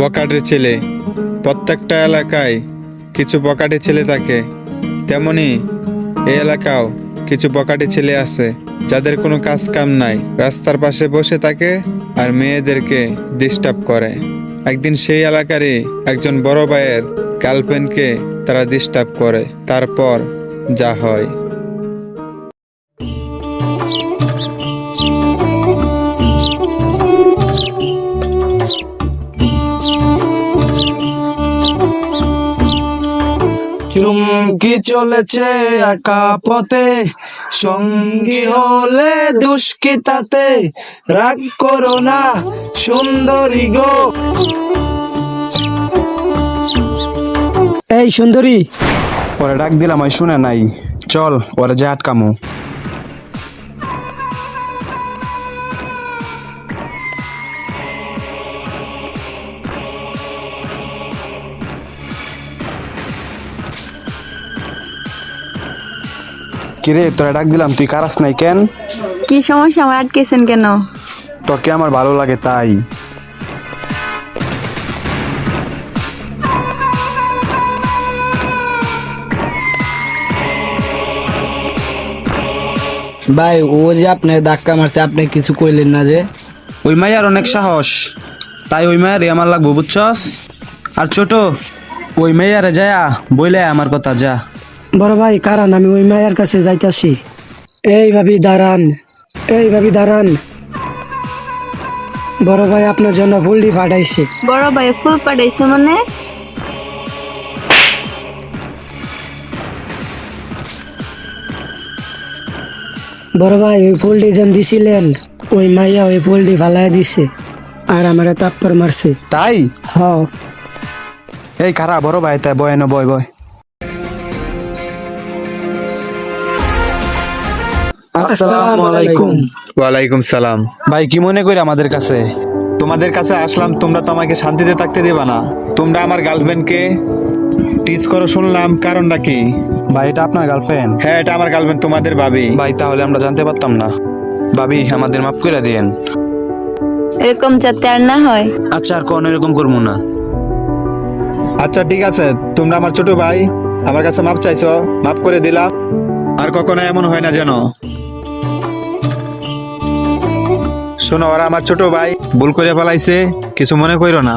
বখাটে ছেলে। প্রত্যেকটা এলাকায় কিছু বখাটে ছেলে থাকে, তেমনি এই এলাকাও কিছু বখাটে ছেলে আছে যাদের কোনো কাজ কাম নাই, রাস্তার পাশে বসে থাকে আর মেয়েদেরকে ডিস্টার্ব করে। একদিন সেই এলাকারই একজন বড় ভাইয়ের গার্লফ্রেন্ডকে তারা ডিস্টার্ব করে, তারপর যা হয়। চুমকি চলেছে একা পথে, সঙ্গী হলে দুষ্কৃতাতে। রাগ করো না সুন্দরী গো। এই সুন্দরী, ওরে ডাক দিলাম ওই শুনে নাই, চল ওরে যে আটকামু। কিরে তোরা ডাক দিলাম, তুই কারাস নাই কেন? কি সমস্যা, আমার আটকেছেন কেন? তোকে আমার ভালো লাগে তাই। ভাই ও যে আপনি ধাক্কা মারছে, আপনি কিছু কইলেন না যে? ওই মাইয়ার অনেক সাহস, তাই ওই মায়ের আমার লাগবো বুঝছস। আর ছোট, ওই মেয়ারে যায়া বইলে আমার কথা যা। বড় ভাই কারণ আমি ওই মায়ের কাছে যাইতাছি। এই ভাবি দাঁড়ান, এই ভাবি দাঁড়ান। বড় ভাই আপনার জন্য ফুলটি পাঠাইছে। বড় ভাই ফুল পাঠাইছে মানে? বড় ভাই ওই ফুলটি যেন দিছিলেন, ওই মাইয়া ওই ফুলটি ফালাই দিছে আর আমারে তাপ্পর মারছে। তাই? হ। এই খারা বড় ভাই, তাই বয় না, বয় বয়। আসসালামু আলাইকুম। ওয়ালাইকুম সালাম। ভাই কি মনে করি আমাদের কাছে? তোমাদের কাছে আসলাম, তোমরা তো আমাকে শান্তিতে থাকতে দেবা না। তোমরা আমার গার্লফ্রেন্ডকে টিজ করো শুনলাম, কারণটা কি? ভাই এটা আপনার গার্লফ্রেন্ড? হ্যাঁ, এটা আমার গার্লফ্রেন্ড, তোমাদের ভাবি। ভাই তাহলে আমরা জানতে পারতাম না। ভাবি আমাদের মাফ করে দিয়েন। এরকম যাতে আর না হয়। আচ্ছা আর কোন এরকম করবো না। আচ্ছা ঠিক আছে, তোমরা আমার ছোট ভাই, আমার কাছে মাপ চাইছো, মাফ করে দিলাম। আর কখনো এমন হয় না যেন। শোনো, ওরা আমার ছোট ভাই, ভুল করে ফেলাইছে, কিছু মনে করো না।